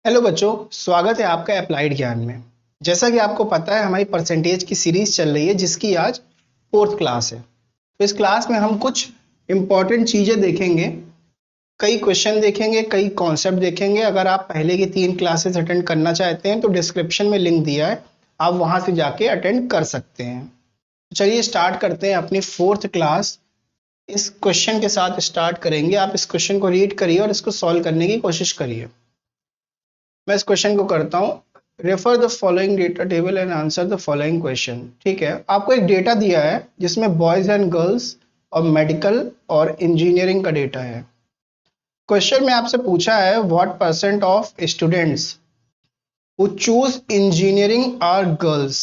Hello बच्चों, स्वागत है आपका अप्लाइड ज्ञान में। जैसा कि आपको पता है, हमारी परसेंटेज की सीरीज चल रही है जिसकी आज 4th क्लास है। तो इस क्लास में हम कुछ इंपॉर्टेंट चीजें देखेंगे, कई क्वेश्चन देखेंगे, कई कॉन्सेप्ट देखेंगे। अगर आप पहले की 3 क्लासेस अटेंड करना चाहते हैं तो डिस्क्रिप्शन में लिंक दिया है, आप वहां से जाके अटेंड कर सकते हैं। चलिए स्टार्ट करते हैं अपनी 4th क्लास। इस क्वेश्चन के साथ स्टार्ट करेंगे। आप इस क्वेश्चन को रीड करिए और इसको सॉल्व करने की कोशिश करिए। मैं इस क्वेश्चन को करता हूँ। Refer the following data table and answer the following question. ठीक है, आपको एक डेटा दिया है जिसमें बॉयज एंड गर्ल्स और मेडिकल और इंजीनियरिंग का डेटा है। क्वेश्चन में आपसे पूछा है what percent of students who choose engineering are girls.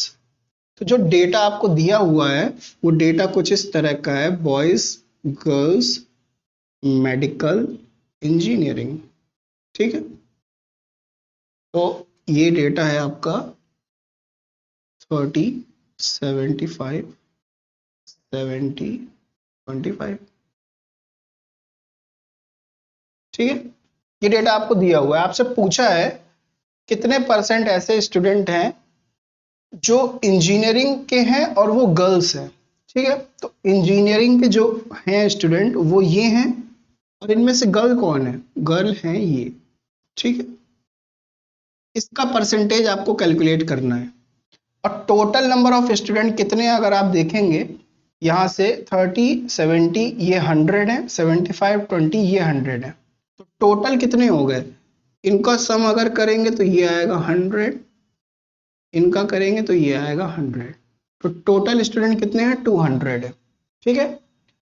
तो जो डेटा आपको दिया हुआ है वो डेटा कुछ इस तरह का है, बॉयज, गर्ल्स, मेडिकल, इंजीनियरिंग। ठीक है, तो ये डेटा है आपका 30, 75, 70, 25। ठीक है, ये डेटा आपको दिया हुआ है। आपसे पूछा है कितने परसेंट ऐसे स्टूडेंट हैं जो इंजीनियरिंग के हैं और वो गर्ल्स हैं। ठीक है, तो इंजीनियरिंग के जो हैं स्टूडेंट वो ये हैं, और इनमें से गर्ल कौन है? गर्ल हैं ये। ठीक है, इसका परसेंटेज आपको कैलकुलेट करना है। और टोटल नंबर ऑफ स्टूडेंट कितने हैं अगर आप देखेंगे, यहाँ से 30, 70 ये 100 है, 75, 20 ये 100 है। तो टोटल कितने हो गए? इनका सम अगर करेंगे तो ये आएगा 100, इनका करेंगे तो ये आएगा 100। तो टोटल स्टूडेंट कितने हैं? 200 है। ठीक है,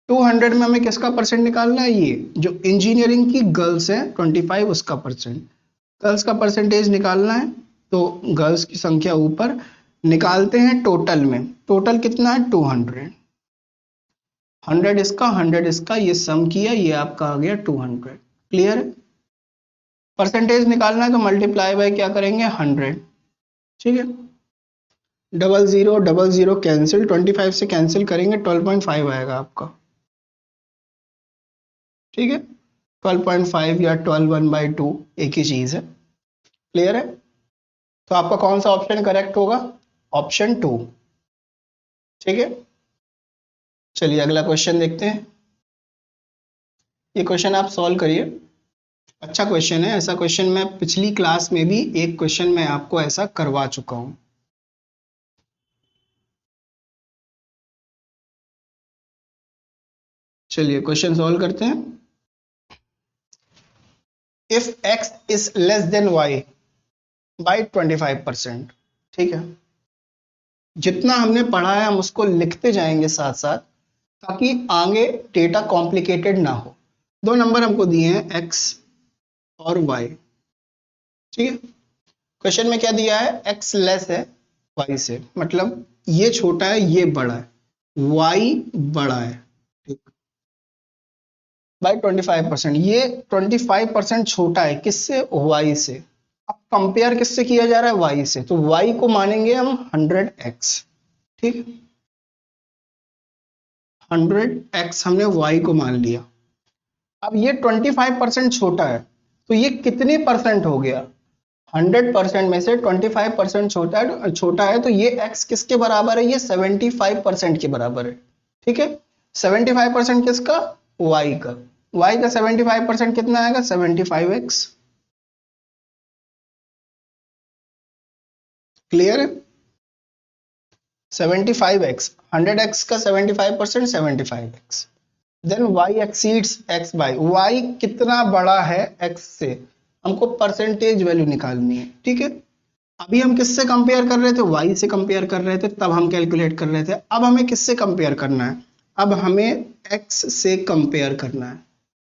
200 में हमें किसका परसेंट निकालना है? ये जो इंजीनियरिंग की गर्ल्स हैं 25, उसका परसेंट, गर्ल्स का परसेंटेज निकालना है। तो गर्ल्स की संख्या ऊपर निकालते हैं टोटल में। टोटल कितना है? 200। 100 इसका, 100 इसका, ये सम किया, ये आपका आ गया 200। क्लियर है? परसेंटेज निकालना है तो मल्टीप्लाई बाय क्या करेंगे? 100। ठीक है, डबल जीरो कैंसिल, 25 से कैंसिल करेंगे 12.5 आएगा आपका। ठीक है, 12.5 या 12 1/2 एक ही चीज है। क्लियर है? तो आपका कौन सा ऑप्शन करेक्ट होगा? ऑप्शन 2। ठीक है, चलिए अगला क्वेश्चन देखते हैं। ये क्वेश्चन आप सॉल्व करिए। अच्छा क्वेश्चन है। ऐसा क्वेश्चन मैं पिछली क्लास में भी एक क्वेश्चन मैं आपको ऐसा करवा चुका हूं। चलिए क्वेश्चन सॉल्व करते हैं। If x is less than y by 25%। ठीक है, जितना हमने पढ़ा है हम उसको लिखते जाएंगे साथ साथ, ताकि आगे डेटा कॉम्प्लिकेटेड ना हो। दो नंबर हमको दिए हैं x और y। ठीक है, क्वेश्चन में क्या दिया है? x लेस है y से, मतलब ये छोटा है ये बड़ा है, y बड़ा है। ठीक, बाई 25%। ये 25% छोटा है किससे? y से। अब कंपेयर किससे किया जा रहा है? y से, तो y को मानेंगे हम 100x। ठीक, 100x हमने y को मान लिया। अब ये 25% छोटा है, तो ये कितने परसेंट हो गया? 100% में से 25% छोटा है, तो ये x किसके बराबर है? ये 75% के बराबर है। ठीक है, 75% किसका? y का। y का 75% कितना आएगा? 75x। क्लियर है? 75x, 100x का 75%, 75x। Then y exceeds x by, y कितना बड़ा है x से, हमको परसेंटेज वैल्यू निकालनी है। ठीक है, अभी हम किससे कंपेयर कर रहे थे? y से कंपेयर कर रहे थे, तब हम कैलकुलेट कर रहे थे। अब हमें किससे कंपेयर करना है? अब हमें x से कंपेयर करना है।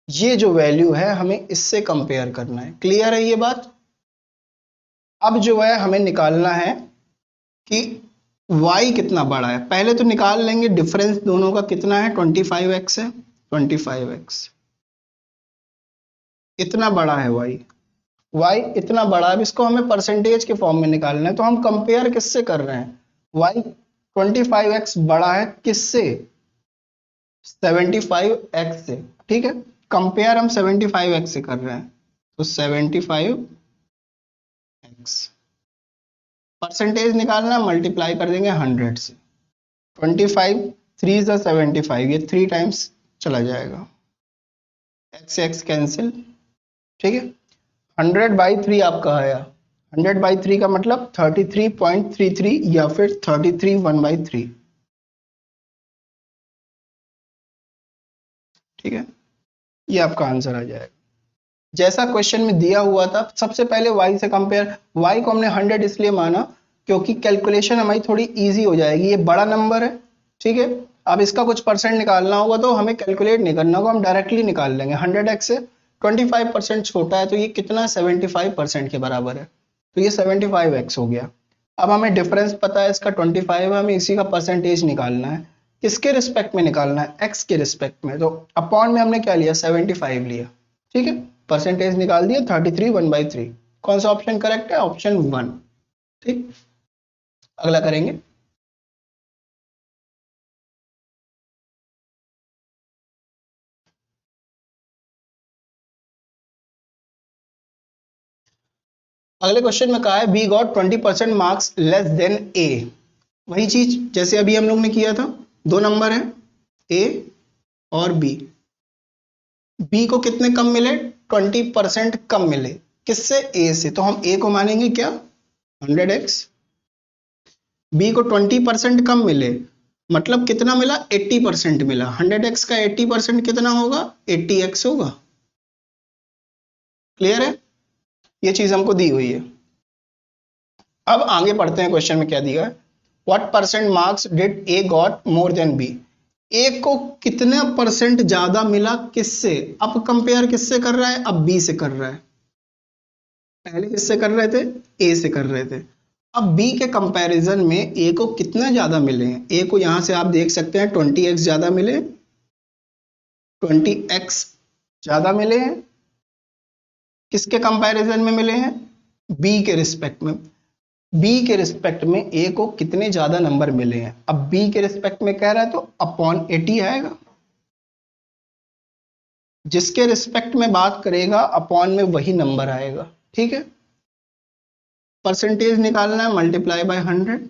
ये जो वैल्यू है हमें इससे कंपेयर करना है। क्लियर है ये बात? अब जो है हमें निकालना है कि y कितना बड़ा है। पहले तो निकाल लेंगे डिफरेंस दोनों का कितना है? 25x है, 25x। इतना बड़ा है y इतना बड़ा। अब इसको हमें परसेंटेज के फॉर्म में निकालना है, तो हम कंपेयर किससे कर रहे हैं? y 25x बड़ा है किससे? 75x से। ठीक है, कंपेयर हम 75x से कर रहे हैं, तो 75 x। परसेंटेज निकालना, मल्टीप्लाई कर देंगे 100 से। 25 3 से 75, ये 3 टाइम्स चला जाएगा, x से x कैंसिल। ठीक है, 100/3 आपका आया। 100/3 का मतलब 33.33 या फिर 33 1/3। ठीक है, ये आपका आंसर आ जाएगा जैसा क्वेश्चन में दिया हुआ था। सबसे पहले y से कंपेयर, y को हमने 100 इसलिए माना क्योंकि कैलकुलेशन हमारी थोड़ी इजी हो जाएगी। ये बड़ा नंबर है, ठीक है। अब इसका कुछ परसेंट निकालना होगा तो हमें कैलकुलेट नहीं करना होगा, हम डायरेक्टली निकाल लेंगे। 100x से 25% छोटा है तो ये कितना 75% के बराबर है, तो ये 75x हो गया। अब हमें डिफरेंस पता है इसका 25 है, हमें इसी का परसेंटेज निकालना है। किसके रिस्पेक्ट में निकालना है? x के रिस्पेक्ट में। तो अपॉन में हमने क्या लिया? 75 लिया। ठीक है, परसेंटेज निकाल दिया 33 1/3। कौन सा ऑप्शन करेक्ट है? ऑप्शन 1। ठीक, अगला करेंगे। अगले क्वेश्चन में कहा है B got 20% marks less than A. वही चीज जैसे अभी हम लोग ने किया था, दो नंबर है ए और बी। बी को कितने कम मिले? 20% कम मिले। किससे? ए से। तो हम ए को मानेंगे क्या? 100x। बी को 20% कम मिले, मतलब कितना मिला? 80% मिला। 100x का 80% कितना होगा? 80x होगा। क्लियर है? ये चीज हमको दी हुई है। अब आगे पढ़ते हैं, क्वेश्चन में क्या दिया है। What percent marks did A got more than B. A को कितना परसेंट ज्यादा मिला? किससे? अब कंपेयर किससे कर रहा है? अब बी से कर रहा है। पहले किससे कर रहे थे? ए से कर रहे थे। अब बी के कंपैरिजन में ए को कितना ज्यादा मिले हैं? ए को यहां से आप देख सकते हैं 20x ज्यादा मिले, 20x ज्यादा मिले हैं। किसके कंपैरिजन में मिले हैं? बी के रिस्पेक्ट में। बी के रिस्पेक्ट में ए को कितने ज्यादा नंबर मिले हैं? अब बी के रिस्पेक्ट में कह रहा है तो अपॉन 80 आएगा। जिसके रिस्पेक्ट में बात करेगा अपॉन में वही नंबर आएगा। ठीक है, परसेंटेज निकालना है, मल्टीप्लाई बाय 100।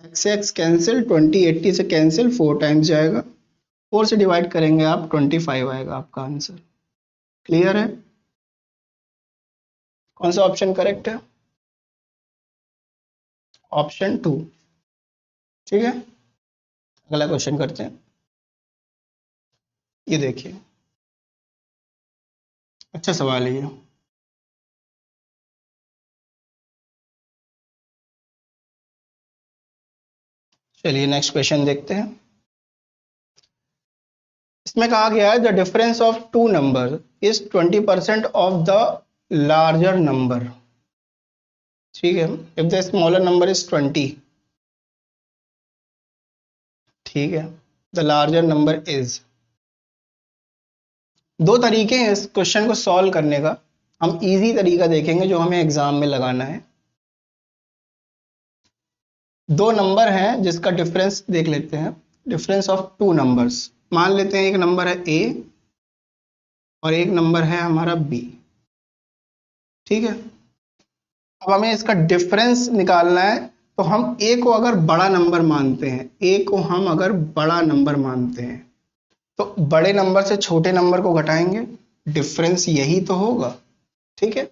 एक्स से एक्स कैंसिल, 20 80 से कैंसिल, 4 टाइम्स जाएगा। 4 से डिवाइड करेंगे आप, 25 आएगा आपका आंसर। क्लियर है? कौन सा ऑप्शन करेक्ट है? ऑप्शन 2। ठीक है, अगला क्वेश्चन करते हैं। ये देखिए, अच्छा सवाल है ये। चलिए नेक्स्ट क्वेश्चन देखते हैं। इसमें कहा गया है the difference of two number is 20% of the larger number. ठीक है, if the smaller number is 20। ठीक है, द लार्जर नंबर इज। दो तरीके हैं इस क्वेश्चन को सॉल्व करने का। हम इजी तरीका देखेंगे जो हमें एग्जाम में लगाना है। दो नंबर हैं जिसका डिफरेंस देख लेते हैं। डिफरेंस ऑफ टू नंबर्स, मान लेते हैं एक नंबर है ए और एक नंबर है हमारा बी। ठीक है, अब हमें इसका डिफरेंस निकालना है। तो हम ए को अगर बड़ा नंबर मानते हैं, ए को हम अगर बड़ा नंबर मानते हैं तो बड़े नंबर से छोटे नंबर को घटाएंगे, डिफरेंस यही तो होगा। ठीक है,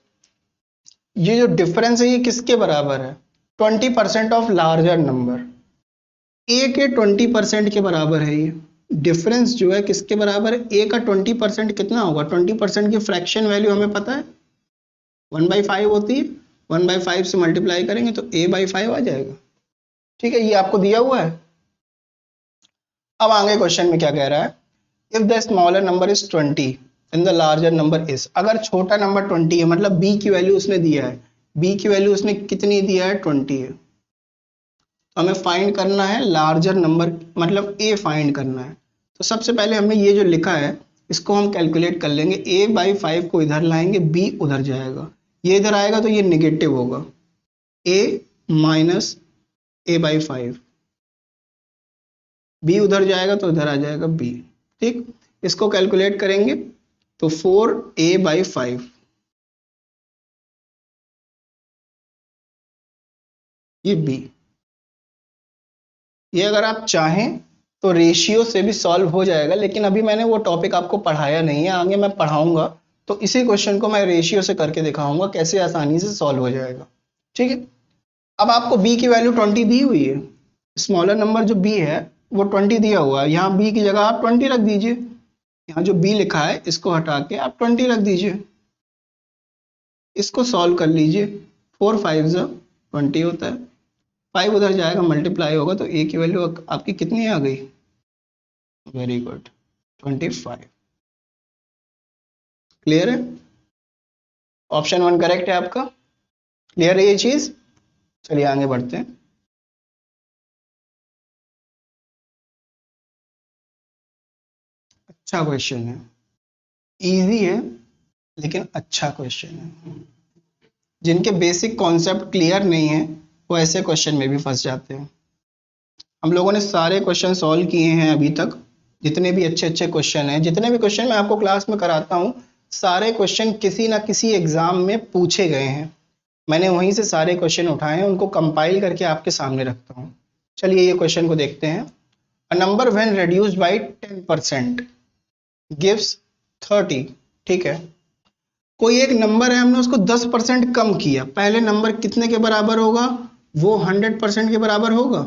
ये जो डिफरेंस है ये किसके बराबर है? 20% ऑफ लार्जर नंबर। ए के 20% के बराबर है ये। डिफरेंस जो है किसके बराबर है? ए का 20% कितना होगा? 20% की फ्रैक्शन वैल्यू हमें पता है 1/5 होती है। 1/5 से मल्टीप्लाई करेंगे तो a/5 आ जाएगा। ठीक है, ये आपको दिया हुआ है। अब आगे क्वेश्चन में क्या कह रहा है? If the smaller number is 20 and the larger number is. अगर छोटा नंबर 20 है, मतलब बी की वैल्यू उसने दिया है। बी की वैल्यू उसने कितनी दिया है? 20 है। तो हमें फाइंड करना है लार्जर नंबर, मतलब ए फाइंड करना है। तो सबसे पहले हमें ये जो लिखा है इसको हम कैलकुलेट कर लेंगे। a/5 को इधर लाएंगे, b उधर जाएगा, ये इधर आएगा तो ये निगेटिव होगा, a माइनस a/5। b उधर जाएगा तो इधर आ जाएगा b। ठीक, इसको कैलकुलेट करेंगे तो 4a/5 ये बी। ये अगर आप चाहें तो रेशियो से भी सॉल्व हो जाएगा, लेकिन अभी मैंने वो टॉपिक आपको पढ़ाया नहीं है, आगे मैं पढ़ाऊंगा तो इसी क्वेश्चन को मैं रेशियो से करके दिखाऊंगा कैसे आसानी से सॉल्व हो जाएगा। ठीक है, अब आपको बी की वैल्यू 20 दी हुई है, स्मॉलर नंबर जो बी है वो 20 दिया हुआ है, यहाँ बी की जगह आप 20 रख दीजिए, यहाँ जो बी लिखा है इसको हटा के आप 20 रख दीजिए, इसको सॉल्व कर लीजिए। 4 5 20 होता है, 5 उधर जाएगा मल्टीप्लाई होगा तो ए की वैल्यू आपकी कितनी आ गई, वेरी गुड 25। क्लियर है, ऑप्शन 1 करेक्ट है आपका। क्लियर है ये चीज, चलिए आगे बढ़ते हैं। अच्छा क्वेश्चन है, इजी है लेकिन अच्छा क्वेश्चन है। जिनके बेसिक कॉन्सेप्ट क्लियर नहीं है वो ऐसे क्वेश्चन में भी फंस जाते हैं। हम लोगों ने सारे क्वेश्चन सॉल्व किए हैं अभी तक, जितने भी अच्छे अच्छे क्वेश्चन हैं, जितने भी क्वेश्चन मैं आपको क्लास में कराता हूँ सारे क्वेश्चन किसी ना किसी एग्जाम में पूछे गए हैं। मैंने वहीं से सारे क्वेश्चन उठाए हैं, उनको कंपाइल करके आपके सामने रखता हूँ। चलिए ये क्वेश्चन को देखते हैं। A number when reduced by 10% gives 30। ठीक है, कोई एक नंबर है, हमने उसको 10% कम किया, पहले नंबर कितने के बराबर होगा, वो 100% के बराबर होगा।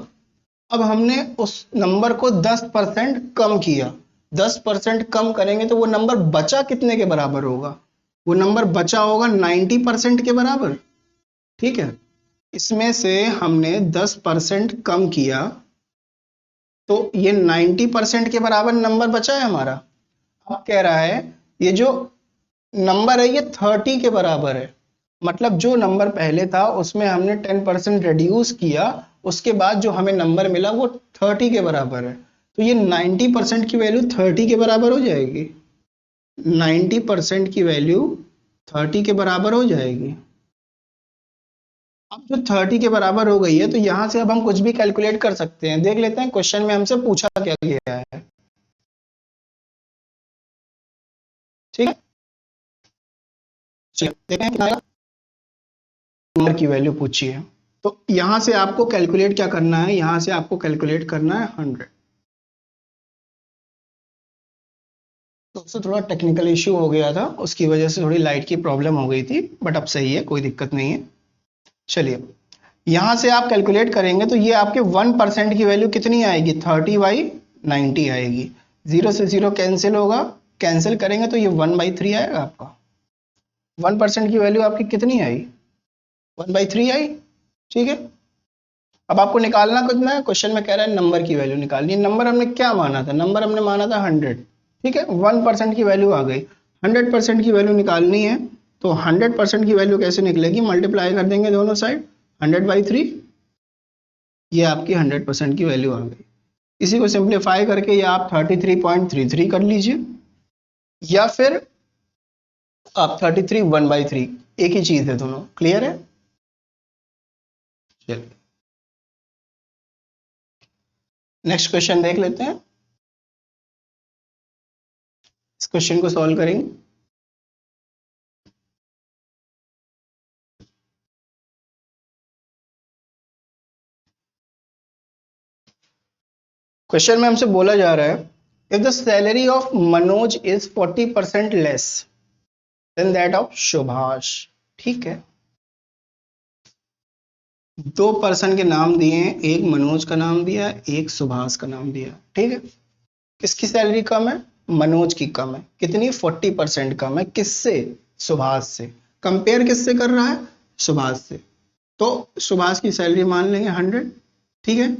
अब हमने उस नंबर को 10% कम किया, 10% कम करेंगे तो वो नंबर बचा कितने के बराबर होगा, वो नंबर बचा होगा 90% के बराबर। ठीक है, इसमें से हमने 10% कम किया तो ये 90% के बराबर नंबर बचा है हमारा। अब कह रहा है ये जो नंबर है ये 30 के बराबर है, मतलब जो नंबर पहले था उसमें हमने 10% रिड्यूस किया, उसके बाद जो हमें नंबर मिला वो 30 के बराबर है, तो ये 90% की वैल्यू 30 के बराबर हो जाएगी। 90% की वैल्यू 30 के बराबर हो जाएगी। अब जो 30 के बराबर हो गई है तो यहां से अब हम कुछ भी कैलकुलेट कर सकते हैं। देख लेते हैं क्वेश्चन में हमसे पूछा क्या गया है। ठीक है, चलिए देखते हैं कितना नंबर की वैल्यू पूछी है। तो यहां से आपको कैलकुलेट क्या करना है, यहां से आपको कैलकुलेट करना है 100। तो उससे थोड़ा टेक्निकल इश्यू हो गया था, उसकी वजह से थोड़ी लाइट की प्रॉब्लम हो गई थी, बट अब सही है, कोई दिक्कत नहीं है। चलिए यहां से आप कैलकुलेट करेंगे तो ये आपके 1% की वैल्यू कितनी आएगी, 30/90 आएगी। 0 से 0 कैंसिल होगा, कैंसिल करेंगे तो ये 1/3 आएगा आपका। 1% की वैल्यू आपकी कितनी आई, 1/3 आई। ठीक है, अब आपको निकालना कितना है, क्वेश्चन में कह रहा है नंबर की वैल्यू निकालनी है। नंबर हमने क्या माना था, नंबर हमने माना था 100। ठीक है, 1% की वैल्यू आ गई, 100% की वैल्यू निकालनी है तो 100% की वैल्यू कैसे निकलेगी, मल्टीप्लाई कर देंगे दोनों साइड, 100/3, ये आपकी 100% की वैल्यू आ गई। इसी को सिंप्लीफाई करके या आप 33.33 कर लीजिए, या फिर आप 33 1/3, एक ही चीज है दोनों। क्लियर है, चलिए नेक्स्ट क्वेश्चन देख लेते हैं। इस क्वेश्चन को सॉल्व करेंगे। क्वेश्चन में हमसे बोला जा रहा है if the salary of Manoj is 40% less than that of Subhash. ठीक है, दो पर्सन के नाम दिए हैं, एक मनोज का नाम दिया है, एक सुभाष का नाम दिया है। ठीक है, किसकी सैलरी कम है, मनोज की कम है, कितनी, 40% कम है, किससे, सुभाष से। कंपेयर किससे कर रहा है, सुभाष से, तो सुभाष की सैलरी मान लेंगे 100। ठीक है,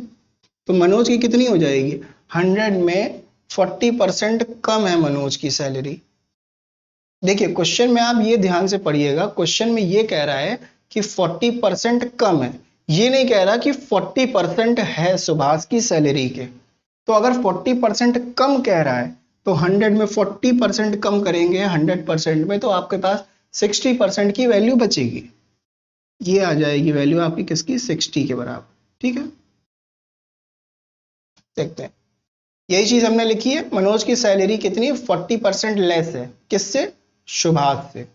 तो मनोज की कितनी हो जाएगी, 100 में 40% कम है मनोज की सैलरी। देखिए क्वेश्चन में आप ये ध्यान से पढ़िएगा, क्वेश्चन में ये कह रहा है कि 40% कम है, ये नहीं कह रहा कि 40% है सुभाष की सैलरी के। तो अगर 40% कम कह रहा है तो 100 में 40% कम करेंगे 100% में तो आपके पास 60% की वैल्यू बचेगी। ये आ जाएगी वैल्यू आपकी किसकी, 60 के बराबर। ठीक है, देखते हैं, यही चीज हमने लिखी है, मनोज की सैलरी कितनी, 40% लेस है, किससे, सुभाष से।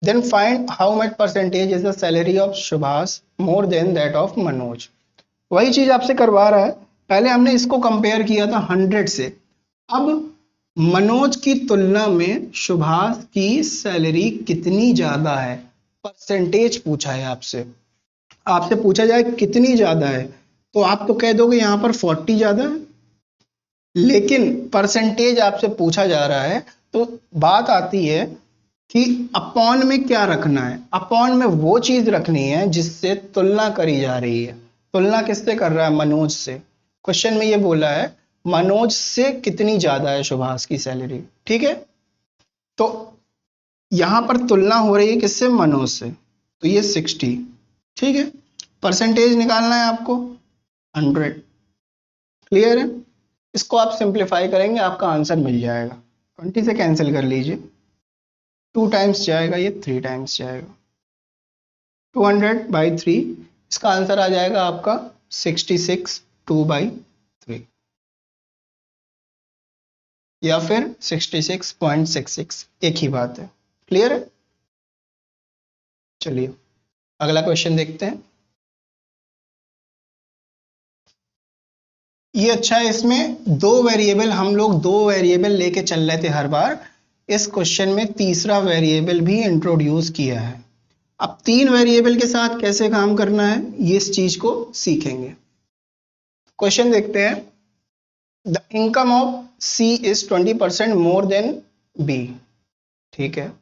Then find how much percentage is the salary of Subhash more than that of Manoj. वही चीज आपसे करवा रहा है, पहले हमने इसको कंपेयर किया था 100 से, अब मनोज की तुलना में सुभाष की सैलरी कितनी ज्यादा है, परसेंटेज पूछा है आपसे। आपसे पूछा जाए कितनी ज्यादा है तो आप तो कह दोगे यहां पर 40 ज्यादा है, लेकिन परसेंटेज आपसे पूछा जा रहा है तो बात आती है कि अपॉन में क्या रखना है। अपॉन में वो चीज रखनी है जिससे तुलना करी जा रही है। तुलना किससे कर रहा है? मनोज से। क्वेश्चन में ये बोला है मनोज से कितनी ज्यादा है सुभाष की सैलरी, ठीक है। तो यहां पर तुलना हो रही है किससे? मनोज से। तो ये 60, ठीक है। परसेंटेज निकालना है आपको 100। क्लियर है? इसको आप सिंप्लीफाई करेंगे आपका आंसर मिल जाएगा। 20 से कैंसिल कर लीजिए, 2 टाइम्स जाएगा, ये 3 टाइम्स जाएगा, 200/3। इसका आंसर आ जाएगा आपका 66 2/3 या फिर 66.66, एक ही बात है। क्लियर है? चलिए अगला क्वेश्चन देखते हैं। ये अच्छा है, इसमें दो वेरिएबल, हम लोग दो वेरिएबल लेके चल रहे थे हर बार। इस क्वेश्चन में तीसरा वेरिएबल भी इंट्रोड्यूस किया है। अब 3 वेरिएबल के साथ कैसे काम करना है ये इस चीज को सीखेंगे। क्वेश्चन देखते हैं। The income of C is 20% more than B, ठीक है,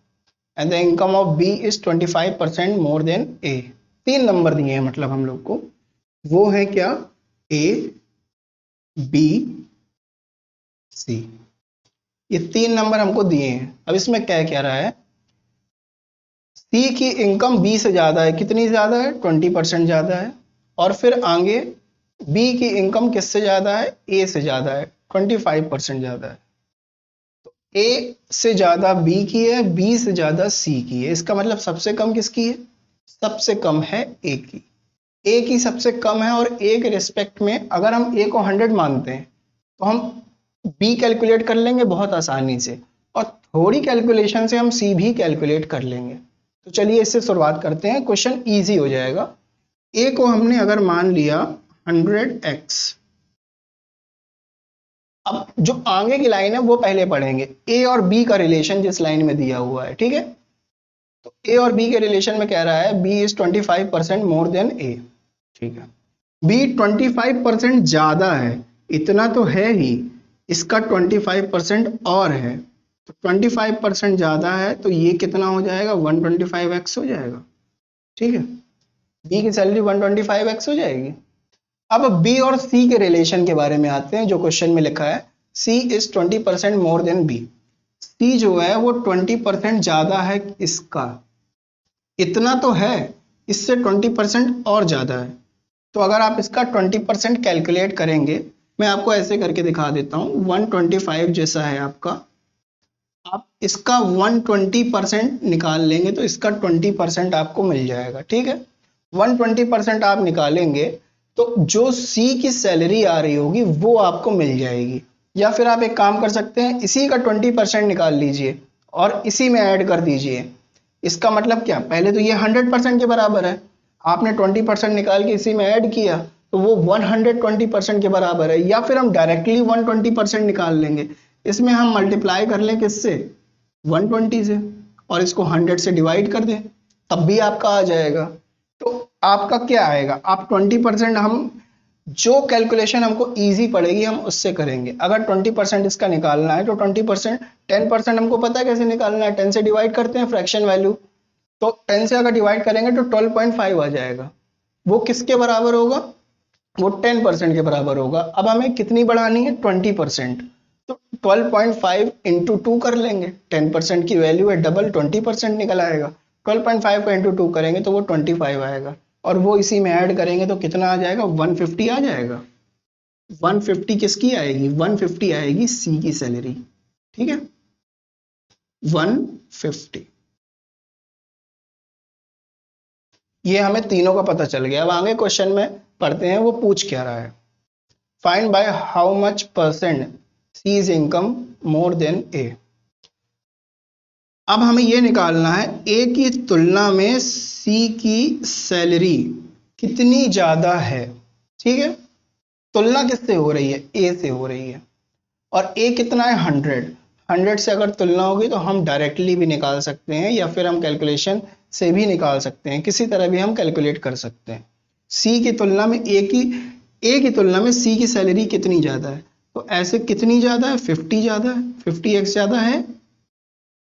and the income of B is 25% more than A. 3 number दिए हैं मतलब हम लोग को, वो है क्या? A, B, C. ये 3 नंबर हमको दिए हैं। अब इसमें क्या क्या रहा है? सी की इनकम बी से ज्यादा है, कितनी ज्यादा है? 20% ज्यादा है। और फिर आगे बी की इनकम किससे ज्यादा है? ए से ज्यादा है, 25% ज्यादा है। तो ए से ज्यादा बी की है, बी से ज्यादा सी की है। इसका मतलब सबसे कम किसकी है? सबसे कम है ए की। ए की सबसे कम है, और ए के रिस्पेक्ट में अगर हम ए को 100 मानते हैं तो हम बी कैलकुलेट कर लेंगे बहुत आसानी से, और थोड़ी कैलकुलेशन से हम सी भी कैलकुलेट कर लेंगे। तो चलिए इससे शुरुआत करते हैं, क्वेश्चन इजी हो जाएगा। ए को हमने अगर मान लिया 100x, अब जो आगे की लाइन है वो पहले पढ़ेंगे। ए और बी का रिलेशन जिस लाइन में दिया हुआ है, ठीक है। तो ए और बी के रिलेशन में कह रहा है बी इज 25% मोर देन ए, ठीक है। बी 25% ज्यादा है, इतना तो है ही, इसका 25% और है, तो 25% ज्यादा है, तो ये कितना हो जाएगा? 125x हो जाएगा, ठीक है। बी की सैलरी 125x हो जाएगी। अब बी और सी के रिलेशन के बारे में आते हैं, जो क्वेश्चन में लिखा है सी इज 20% मोर देन बी। सी जो है वो 20% ज्यादा है इसका, इतना तो है, इससे 20% और ज्यादा है। तो अगर आप इसका 20% कैलकुलेट करेंगे, मैं आपको ऐसे करके दिखा देता हूं। 125 जैसा है आपका, आप इसका 120% निकाल लेंगे तो इसका 20% आपको मिल जाएगा, ठीक है। 120% आप निकालेंगे तो जो सी की सैलरी आ रही होगी वो आपको मिल जाएगी। या फिर आप एक काम कर सकते हैं, इसी का 20% निकाल लीजिए और इसी में ऐड कर दीजिए। इसका मतलब क्या? पहले तो ये 100% के बराबर है, आपने 20% निकाल के इसी में ऐड किया तो वो 120% के बराबर है। या फिर हम डायरेक्टली 120% निकाल लेंगे, इसमें हम मल्टीप्लाई कर लें किससे? 120 से, और इसको 100 से डिवाइड कर दें, तब भी आपका आ जाएगा। तो आपका क्या आएगा? आप 20%, हम जो कैलकुलेशन हमको इजी पड़ेगी हम उससे करेंगे। अगर 20% इसका निकालना है तो 20%, 10% हमको पता है कैसे निकालना है, 10 से डिवाइड करते हैं फ्रैक्शन वैल्यू, तो 10 से अगर डिवाइड करेंगे तो 12.5 आ जाएगा। वो किसके बराबर होगा? वो 10% के बराबर होगा। अब हमें कितनी बढ़ानी है? 20%। तो 12.5 इंटू 2 कर लेंगे, 10% की वैल्यू है, डबल 20% निकल आएगा। 12.5 को इंटू 2 करेंगे तो वो 25 आएगा, और वो इसी में ऐड करेंगे तो कितना आ जाएगा? 150 आ जाएगा। 150 किसकी आएगी? 150 आएगी सी की सैलरी, ठीक है, 150। ये हमें तीनों का पता चल गया। अब आगे क्वेश्चन में पढ़ते हैं वो पूछ क्या रहा है। Find by how much percent C is income more than A. अब हमें ये निकालना है ए की तुलना में सी की सैलरी कितनी ज्यादा है। ठीक है, तुलना किससे हो रही है, ए से हो रही है, और ए कितना है 100। 100 से अगर तुलना होगी तो हम डायरेक्टली भी निकाल सकते हैं या फिर हम कैलकुलेशन से भी निकाल सकते हैं, किसी तरह भी हम कैलकुलेट कर सकते हैं। सी की तुलना में ए की तुलना में सी की सैलरी कितनी ज्यादा है, तो ऐसे कितनी ज्यादा है, 50 ज्यादा है, 50x ज्यादा है।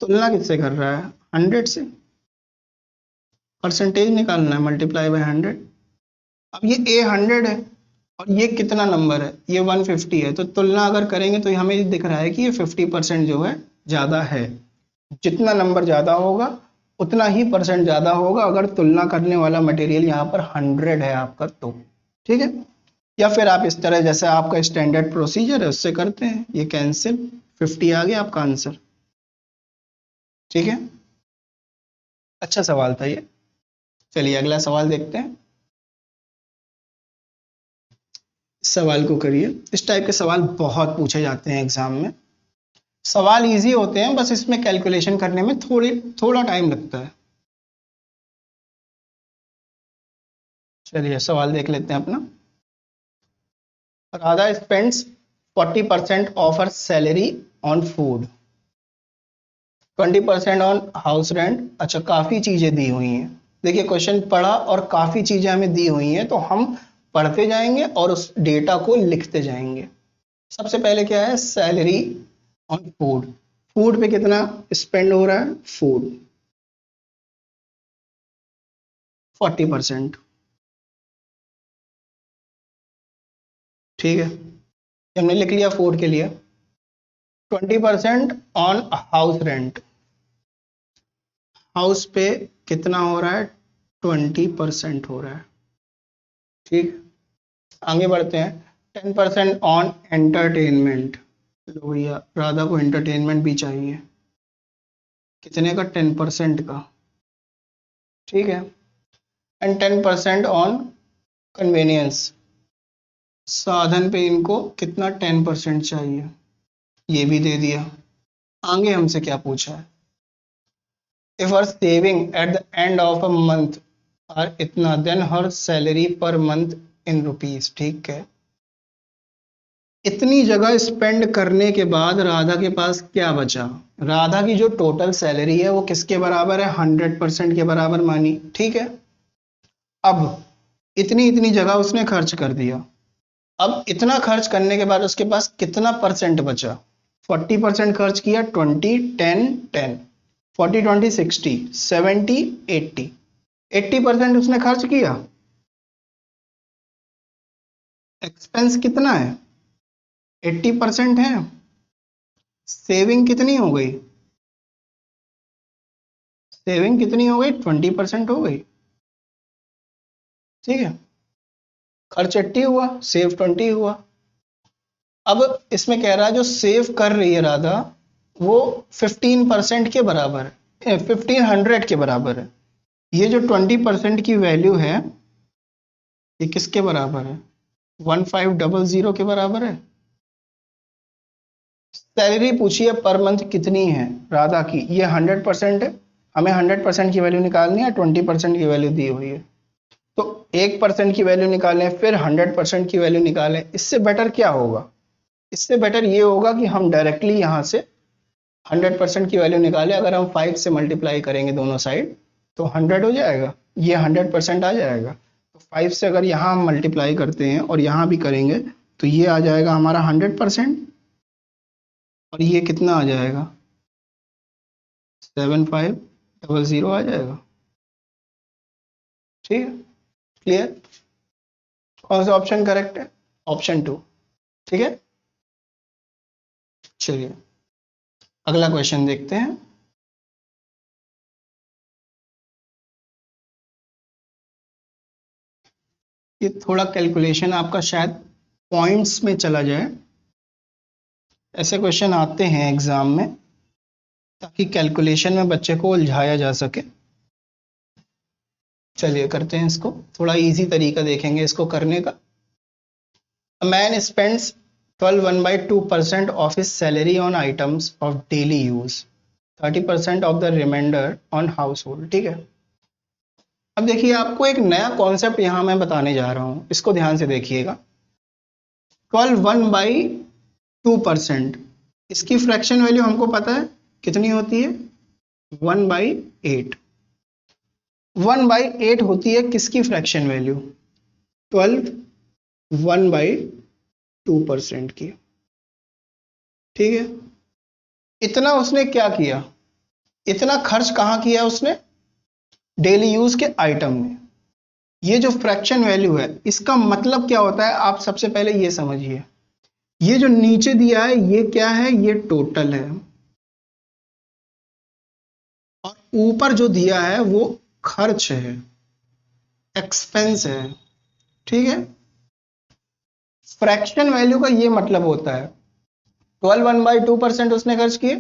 तुलना किससे कर रहा है, 100 से, परसेंटेज निकालना है, मल्टीप्लाई बाय 100। अब ये ए 100 है और ये कितना नंबर है, ये 150 है, तो तुलना अगर करेंगे तो हमें दिख रहा है कि ये 50% जो है ज्यादा है। जितना नंबर ज्यादा होगा उतना ही परसेंट ज्यादा होगा अगर तुलना करने वाला मटेरियल यहाँ पर 100 है आपका तो। ठीक है, या फिर आप इस तरह जैसे आपका स्टैंडर्ड प्रोसीजर है उससे करते हैं, ये कैंसिल, 50 आ गया आपका आंसर। ठीक है, अच्छा सवाल था ये। चलिए अगला सवाल देखते हैं। इस सवाल को करिए। इस टाइप के सवाल बहुत पूछे जाते हैं एग्जाम में। सवाल इजी होते हैं, बस इसमें कैलकुलेशन करने में थोड़ा टाइम लगता है। चलिए सवाल देख लेते हैं अपना। Radha spends 40% of her salary on food, 20% on house rent. अच्छा, काफी चीजें दी हुई हैं। देखिए क्वेश्चन पढ़ा और काफी चीजें हमें दी हुई हैं, तो हम पढ़ते जाएंगे और उस डेटा को लिखते जाएंगे। सबसे पहले क्या है, सैलरी ऑन फूड। फूड पे कितना स्पेंड हो रहा है, फूड 40%। ठीक है, हमने लिख लिया फूड के लिए। 20% ऑन हाउस रेंट, हाउस पे कितना हो रहा है, 20% हो रहा है। ठीक, आगे बढ़ते हैं। 10% ऑन एंटरटेनमेंट। लो भैया, राधा को एंटरटेनमेंट भी चाहिए, कितने का, 10% का। ठीक है, एंड 10% ऑन कन्वीनियंस, साधन पे इनको कितना, 10% चाहिए, ये भी दे दिया। आगे हमसे क्या पूछा है, if her saving at the end of a month are इतना, then her salary per month in rupees. ठीक है, इतनी जगह स्पेंड करने के बाद राधा के पास क्या बचा। राधा की जो टोटल सैलरी है वो किसके बराबर है, 100% के बराबर मानी। ठीक है, अब इतनी इतनी जगह उसने खर्च कर दिया। अब इतना खर्च करने के बाद उसके पास कितना परसेंट बचा, 40% खर्च किया, 20 10 10, 40 20 60 70 80, 80% उसने खर्च किया। एक्सपेंस कितना है, 80% है। सेविंग कितनी हो गई, सेविंग कितनी हो गई, 20% हो गई। ठीक है, खर्च 80 हुआ, सेव 20 हुआ। अब इसमें कह रहा है जो सेव कर रही है राधा वो 15% के बराबर है, 1500 के बराबर है। ये जो 20% की वैल्यू है ये किसके बराबर है, 1500 के बराबर है। सैलरी पूछी है पर मंथ कितनी है राधा की, ये 100% है, हमें 100% की वैल्यू निकालनी है, 20% की वैल्यू दी हुई है, तो 1% की वैल्यू निकालें फिर 100% की वैल्यू निकालें। इससे बेटर क्या होगा, इससे बेटर ये होगा कि हम डायरेक्टली यहाँ से 100% की वैल्यू निकालें। अगर हम 5 से मल्टीप्लाई करेंगे दोनों साइड तो 100 हो जाएगा, ये 100% आ जाएगा। तो 5 से अगर यहाँ हम मल्टीप्लाई करते हैं और यहाँ भी करेंगे तो ये आ जाएगा हमारा 100%, और ये कितना आ जाएगा, 7500 आ जाएगा। ठीक है, क्लियर। कौन सा ऑप्शन करेक्ट है, ऑप्शन 2। ठीक है, चलिए अगला क्वेश्चन देखते हैं। ये थोड़ा कैलकुलेशन आपका शायद पॉइंट्स में चला जाए, ऐसे क्वेश्चन आते हैं एग्जाम में ताकि कैलकुलेशन में बच्चे को उलझाया जा सके। चलिए करते हैं इसको, थोड़ा इजी तरीका देखेंगे इसको करने का। A man spends 12 1/2% of his salary on items of daily use. 30% of the remainder on household. ठीक है, अब देखिए आपको एक नया कॉन्सेप्ट यहां मैं बताने जा रहा हूं, इसको ध्यान से देखिएगा। 1/2%, इसकी फ्रैक्शन वैल्यू हमको पता है कितनी होती है, 1/8। 1/8 होती है किसकी फ्रैक्शन वैल्यू, 12 1/2% की। ठीक है, इतना उसने क्या किया, इतना खर्च कहां किया उसने, डेली यूज के आइटम में। ये जो फ्रैक्शन वैल्यू है इसका मतलब क्या होता है, आप सबसे पहले ये समझिए। ये जो नीचे दिया है ये क्या है, ये टोटल है, और ऊपर जो दिया है वो खर्च है, एक्सपेंस है। ठीक है, फ्रैक्शन वैल्यू का ये मतलब होता है 12 1/2% उसने खर्च किए।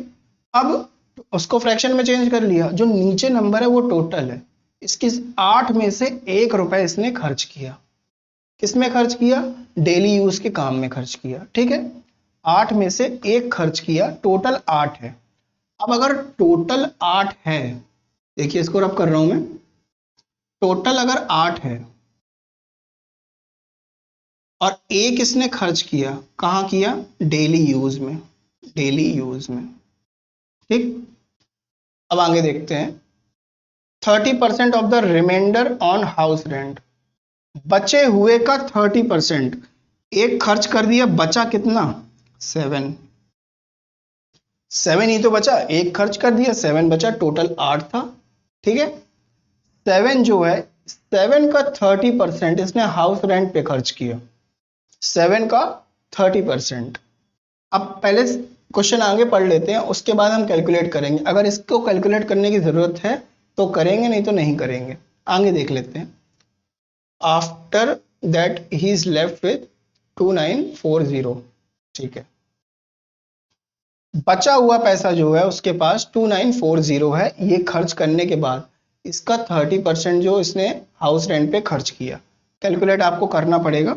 अब उसको फ्रैक्शन में चेंज कर लिया, जो नीचे नंबर है वो टोटल है, इसकी 8 में से 1 रुपए इसने खर्च किया। किसमें खर्च किया, डेली यूज के काम में खर्च किया। ठीक है, 8 में से 1 खर्च किया, टोटल 8 है। अब अगर टोटल 8 है, देखिए इसको रब कर रहा हूं मैं, टोटल अगर 8 है और 1 इसने खर्च किया, कहां किया, डेली यूज में, डेली यूज में। ठीक, अब आगे देखते हैं। 30% of the remainder on house rent, बचे हुए का 30%, एक खर्च कर दिया, बचा कितना, 7। 7 ही तो बचा, एक खर्च कर दिया, 7 बचा, टोटल 8 था। ठीक है, 7 जो है, 7 का 30% इसने हाउस रेंट पे खर्च किया, 7 का 30%। अब पहले क्वेश्चन आगे पढ़ लेते हैं, उसके बाद हम कैलकुलेट करेंगे। अगर इसको कैलकुलेट करने की जरूरत है तो करेंगे, नहीं तो नहीं करेंगे। आगे देख लेते हैं। After that he is left with 2940। ठीक है, बचा हुआ पैसा जो है उसके पास 2940 है, ये खर्च करने के बाद इसका 30% जो इसने हाउस रेंट पे खर्च किया, कैलकुलेट आपको करना पड़ेगा।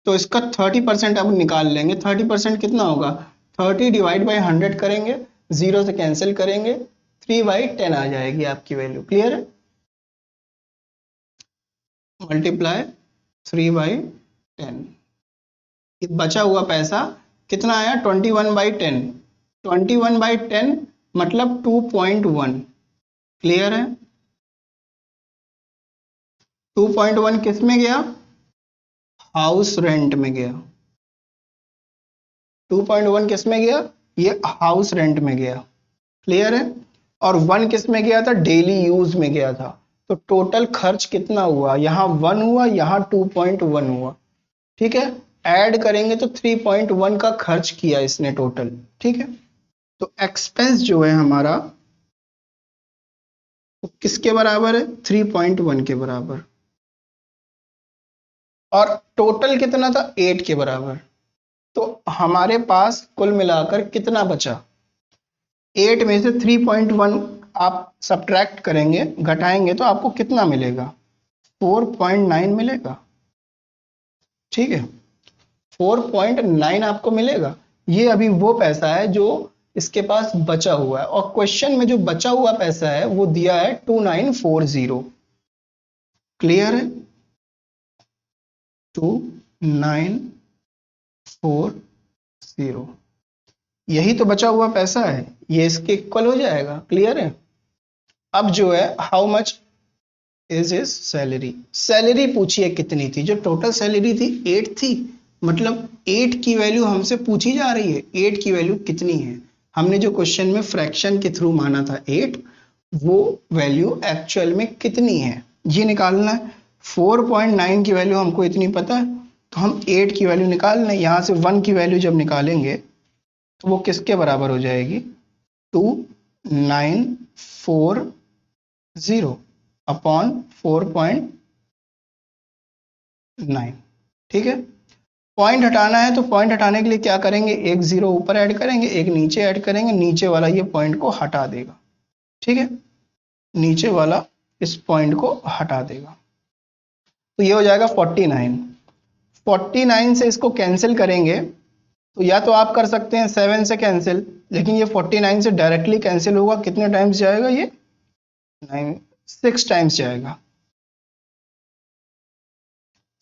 तो इसका 30% अब निकाल लेंगे। 30% कितना होगा, 30 डिवाइड बाई 100 करेंगे, 0 से कैंसिल करेंगे, 3/10 आ जाएगी आपकी वैल्यू। क्लियर है, मल्टीप्लाई 3/10। बचा हुआ पैसा कितना आया, 21/10। 21/10 मतलब 2.1। क्लियर है, 2.1 किस में गया, हाउस रेंट में गया। 2.1 किस में गया, ये हाउस रेंट में गया। क्लियर है, और 1 किस में गया था, डेली यूज में गया था। तो टोटल खर्च कितना हुआ, यहां 1 हुआ, यहां 2.1 हुआ। ठीक है, ऐड करेंगे तो 3.1 का खर्च किया इसने टोटल। ठीक है, तो एक्सपेंस जो है हमारा वो किसके बराबर है, 3.1 के बराबर, और टोटल कितना था, 8 के बराबर। तो हमारे पास कुल मिलाकर कितना बचा, 8 में से 3.1 आप सब्ट्रैक्ट करेंगे, घटाएंगे तो आपको कितना मिलेगा, 4.9 मिलेगा। ठीक है, 4.9 आपको मिलेगा। ये अभी वो पैसा है जो इसके पास बचा हुआ है, और क्वेश्चन में जो बचा हुआ पैसा है वो दिया है 2940। क्लियर है, 2940, यही तो बचा हुआ पैसा है, ये इसके इक्वल हो जाएगा। क्लियर है, अब जो है how much is his salary, salary पूछिए कितनी थी, जो टोटल सैलरी थी 8 थी, मतलब 8 की वैल्यू हमसे पूछी जा रही है, 8 की वैल्यू कितनी है। हमने जो क्वेश्चन में फ्रैक्शन के थ्रू माना था 8, वो वैल्यू एक्चुअल में कितनी है ये निकालना है। 4.9 की वैल्यू हमको इतनी पता है, तो हम 8 की वैल्यू निकाल लें। यहां से 1 की वैल्यू जब निकालेंगे तो वो किसके बराबर हो जाएगी, 2940 अपॉन 4.9। ठीक है, पॉइंट हटाना है तो पॉइंट हटाने के लिए क्या करेंगे, एक 0 ऊपर ऐड करेंगे, एक नीचे ऐड करेंगे, नीचे वाला ये पॉइंट को हटा देगा। ठीक है, नीचे वाला इस पॉइंट को हटा देगा, तो ये हो जाएगा 49। 49 से इसको कैंसिल करेंगे तो या तो आप कर सकते हैं 7 से कैंसिल, लेकिन ये 49 से डायरेक्टली कैंसिल होगा, कितने टाइम्स जाएगा ये 9, 6 टाइम्स जाएगा,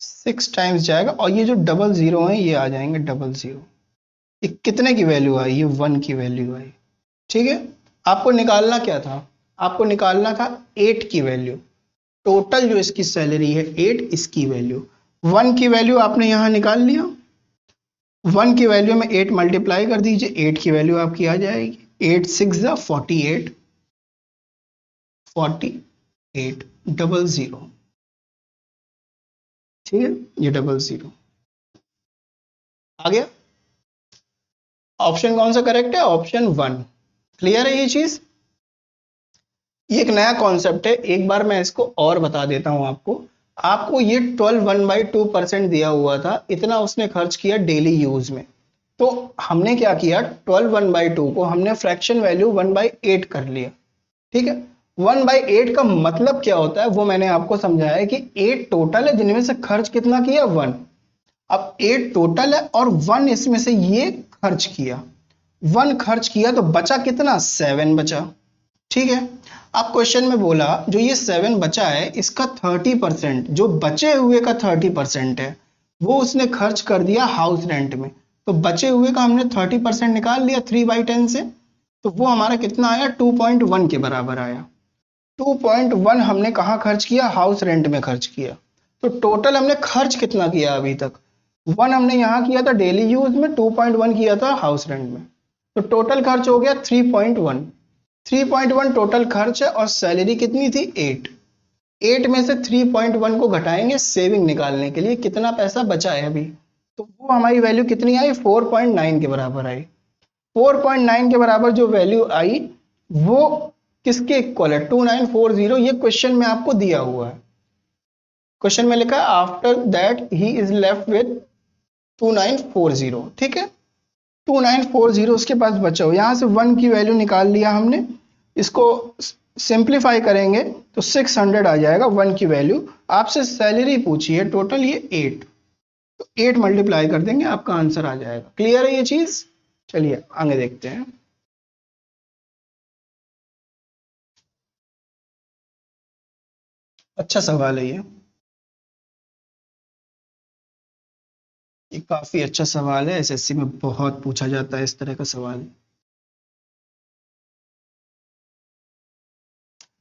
6 टाइम्स जाएगा। और ये जो डबल जीरो है ये आ जाएंगे डबल जीरो। ये कितने की वैल्यू आई? ये 1 की वैल्यू आई। ठीक है, आपको निकालना क्या था? आपको निकालना था 8 की वैल्यू। टोटल जो इसकी सैलरी है 8, इसकी वैल्यू 1 की वैल्यू आपने यहां निकाल लिया। 1 की वैल्यू में 8 मल्टीप्लाई कर दीजिए, 8 की वैल्यू आपकी आ जाएगी 8 6 48, 48 डबल जीरो। ठीक है, ये डबल जीरो आ गया। ऑप्शन कौन सा करेक्ट है? ऑप्शन 1। क्लियर है ये चीज? ये एक नया कॉन्सेप्ट है, एक बार मैं इसको और बता देता हूं आपको। आपको ये 12 1/2% दिया हुआ था, इतना उसने खर्च किया डेली यूज में। तो हमने क्या किया, 12 1/2 को हमने फ्रैक्शन वैल्यू 1/8 कर लिया। ठीक है, 1/8 का मतलब क्या होता है वो मैंने आपको समझाया है कि 8 टोटल है जिनमें से खर्च कितना किया 1। अब 8 टोटल है और 1 इसमें से ये खर्च किया, 1 खर्च किया तो बचा कितना? 7 बचा। ठीक है, अब क्वेश्चन में बोला जो ये 7 बचा है इसका 30%, जो बचे हुए का 30% है वो उसने खर्च कर दिया हाउस रेंट में। तो बचे हुए का हमने 30% निकाल लिया 3/10 से, तो वो हमारा कितना आया? 2.1 के बराबर आया। 2.1 हमने कहाँ खर्च किया? हाउस रेंट में खर्च किया। तो टोटल हमने खर्च कितना किया अभी तक? 1 हमने यहाँ किया था डेली यूज में, 2.1 किया था हाउस रेंट में। तो टोटल खर्च हो गया 3.1। 3.1 टोटल खर्च है और सैलरी कितनी थी? 8। 8 में से 3.1 को घटाएंगे सेविंग निकालने के लिए, कितना पैसा बचा है अभी? तो वो हमारी वैल्यू कितनी आई? 4.9 के बराबर आई। 4.9 के बराबर जो वैल्यू आई वो किसके इक्वल है? 2940। ये क्वेश्चन में आपको दिया हुआ है। क्वेश्चन में लिखा है after that he is left with 2940। ठीक है, 2940 उसके पास बचा हो। यहां से 1 की वैल्यू निकाल लिया हमने, इसको सिंप्लीफाई करेंगे तो 600 आ जाएगा 1 की वैल्यू। आपसे सैलरी पूछी है टोटल ये 8, तो 8 मल्टीप्लाई कर देंगे आपका आंसर आ जाएगा। क्लियर है ये चीज? चलिए आगे देखते हैं। अच्छा सवाल है ये काफी अच्छा सवाल है, एसएससी में बहुत पूछा जाता है इस तरह का सवाल।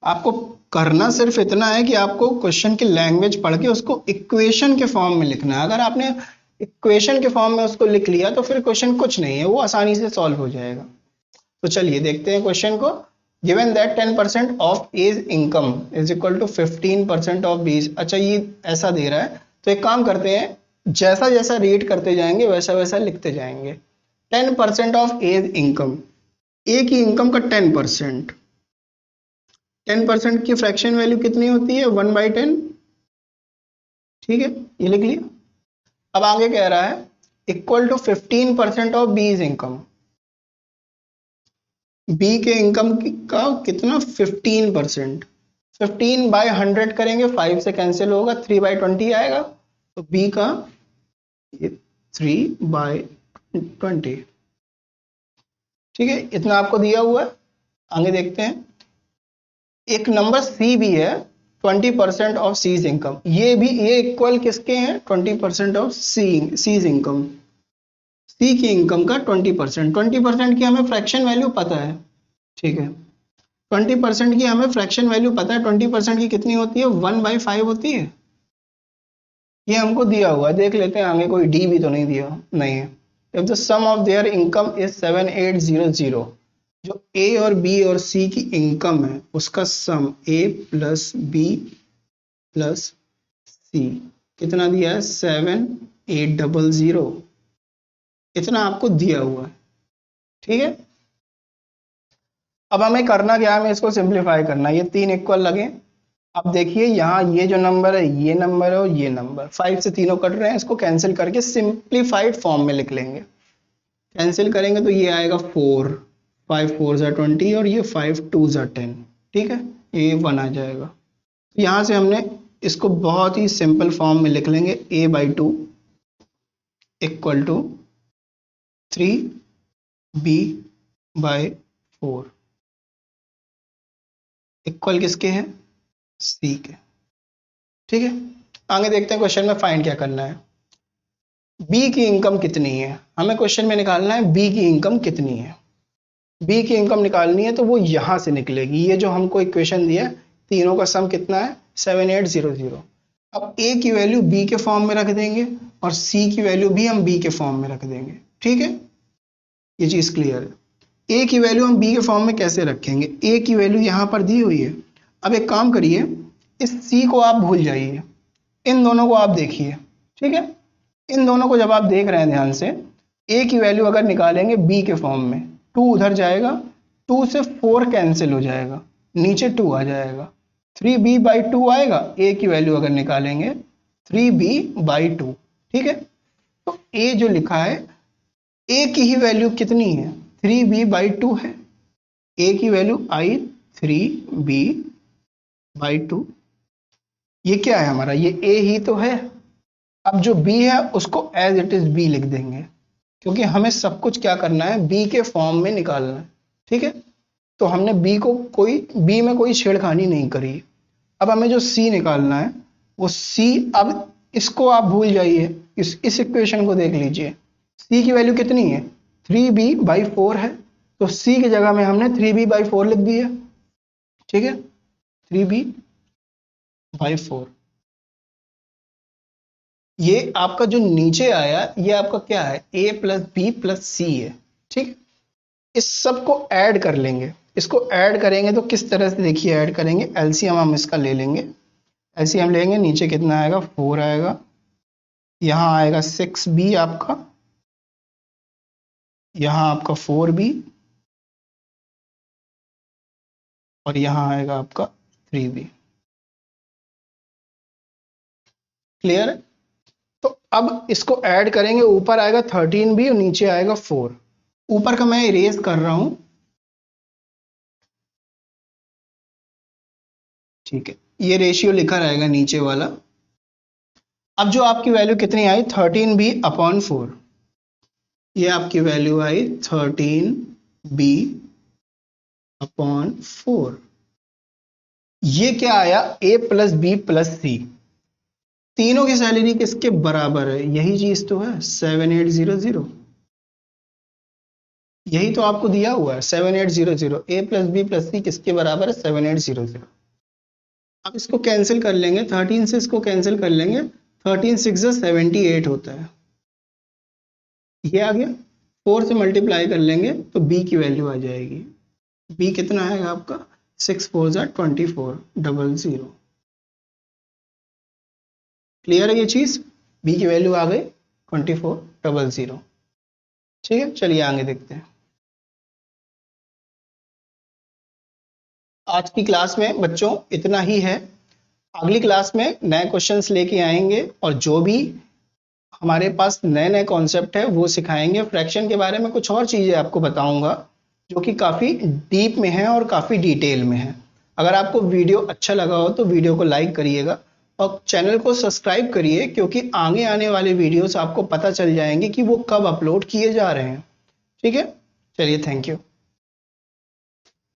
आपको करना सिर्फ इतना है कि आपको क्वेश्चन की लैंग्वेज पढ़ के उसको इक्वेशन के फॉर्म में लिखना है। अगर आपने इक्वेशन के फॉर्म में उसको लिख लिया तो फिर क्वेश्चन कुछ नहीं है, वो आसानी से सॉल्व हो जाएगा। तो चलिए देखते हैं क्वेश्चन को। Given that 10% of A's income is equal to 15% of B's. अच्छा, ये ऐसा दे रहा है तो एक काम करते हैं, जैसा जैसा रीड करते जाएंगे वैसा वैसा लिखते जाएंगे। 10% ऑफ एज इनकम, ए की इनकम का 10%, 10% की फ्रैक्शन वैल्यू कितनी होती है? 1/10। ठीक है, ये लिख लिया। अब आगे कह रहा है equal to 15% of B is income. B के इनकम का कितना? 15%। 15/100 करेंगे, 5 से कैंसिल होगा, 3/20 आएगा। तो बी का 3/20। ठीक है, इतना आपको दिया हुआ है। आगे देखते हैं, एक नंबर सी भी है, 20% ऑफ सीज इनकम। ये भी ये इक्वल किसके हैं? 20% ऑफ सीज इनकम। सी की इनकम का 20%, 20% की हमें फ्रैक्शन वैल्यू पता है। ठीक है, 20% की हमें फ्रैक्शन वैल्यू पता है। 20% की कितनी होती है? 1/5 होती है। ये हमको दिया हुआ है, देख लेते हैं आगे कोई डी भी तो नहीं दिया, नहीं है। If the sum of their income is 7800, जो ए और बी और सी की इनकम है उसका सम ए प्लस बी प्लस सी कितना दिया है? 7800। इतना आपको दिया हुआ है। ठीक है, अब हमें करना क्या है? हमें इसको सिंप्लीफाई करना है। ये 3 इक्वल लगे। अब देखिए यहाँ ये जो नंबर है, ये नंबर है और ये नंबर, 5 से तीनों कट रहे हैं, इसको कैंसिल करके सिंप्लीफाइड फॉर्म में लिख लेंगे। कैंसिल करेंगे तो ये आएगा 4, 5 4 ज़ा 20 और ये 5 2 ज़ा 10। ठीक है, ये 1 आ जाएगा। तो यहाँ से हमने इसको बहुत ही सिंपल फॉर्म में लिख लेंगे, a/2 equal to 3b/4 equal किसके हैं? c के। ठीक है, आगे देखते हैं क्वेश्चन में फाइंड क्या करना है। बी की इनकम कितनी है, हमें क्वेश्चन में निकालना है बी की इनकम कितनी है। बी की इनकम निकालनी है तो वो यहां से निकलेगी। ये जो हमको इक्वेशन दिया है, तीनों का सम कितना है? 7800। अब ए की वैल्यू बी के फॉर्म में रख देंगे और सी की वैल्यू भी हम बी के फॉर्म में रख देंगे। ठीक है, ये चीज क्लियर है। ए की वैल्यू हम बी के फॉर्म में कैसे रखेंगे? ए की वैल्यू यहां पर दी हुई है। अब एक काम करिए, इस सी को आप भूल जाइए, इन दोनों को आप देखिए। ठीक है, इन दोनों को जब आप देख रहे हैं ध्यान से, ए की वैल्यू अगर निकालेंगे बी के फॉर्म में, 2 उधर जाएगा, 2 से 4 कैंसिल हो जाएगा, नीचे 2 आ जाएगा, 3b/2 आएगा। ए की वैल्यू अगर निकालेंगे 3b/2। ठीक है, तो ए जो लिखा है, ए की ही वैल्यू कितनी है? 3b/2 है। ए की वैल्यू आई 3b/2। ये क्या है हमारा? ये ए ही तो है। अब जो बी है उसको एज इट इज बी लिख देंगे, क्योंकि हमें सब कुछ क्या करना है? बी के फॉर्म में निकालना है। ठीक है, तो हमने बी में कोई छेड़खानी नहीं करी। अब हमें जो सी निकालना है वो सी, अब इसको आप भूल जाइए, इस इक्वेशन को देख लीजिए। सी की वैल्यू कितनी है? 3b/4 है, तो सी की जगह में हमने 3b/4 लिख दिया। ठीक है, 3b/4। ये आपका जो नीचे आया, ये आपका क्या है? a + b + c है। ठीक है, इस सब को ऐड कर लेंगे। इसको ऐड करेंगे तो किस तरह से, देखिए ऐड करेंगे, एलसीएम हम इसका ले लेंगे। एलसीएम लेंगे, नीचे कितना आएगा? 4 आएगा, यहाँ आएगा 6b आपका, यहाँ आपका 4b, और यहाँ आएगा आपका 3b। क्लियर है? तो अब इसको ऐड करेंगे, ऊपर आएगा 13b और नीचे आएगा 4। ऊपर का मैं इरेज कर रहा हूं। ठीक है, ये रेशियो लिखा रहेगा नीचे वाला। अब जो आपकी वैल्यू कितनी आई? 13b/4। ये आपकी वैल्यू आई 13b/4। ये क्या आया? a + b + c। तीनों की सैलरी किसके बराबर है? यही चीज तो है, 7800। यही तो आपको दिया हुआ है 7800। a + b + c किसके बराबर है? 7800। अब इसको कैंसिल कर लेंगे, 13 से इसको कैंसिल कर लेंगे, 13 6 78 होता है। ये आ गया। 4 से मल्टीप्लाई कर लेंगे तो b की वैल्यू आ जाएगी। b कितना आएगा आपका? 6 4 24 00। क्लियर है ये चीज? b की वैल्यू आ गई 24 00। ठीक है, चलिए आगे देखते हैं। आज की क्लास में बच्चों इतना ही है। अगली क्लास में नए क्वेश्चंस लेके आएंगे और जो भी हमारे पास नए नए कॉन्सेप्ट है वो सिखाएंगे। फ्रैक्शन के बारे में कुछ और चीजें आपको बताऊंगा जो कि काफी डीप में है और काफी डिटेल में है। अगर आपको वीडियो अच्छा लगा हो तो वीडियो को लाइक करिएगा और चैनल को सब्सक्राइब करिए, क्योंकि आगे आने वाले वीडियोस आपको पता चल जाएंगे कि वो कब अपलोड किए जा रहे हैं। ठीक है, चलिए, थैंक यू।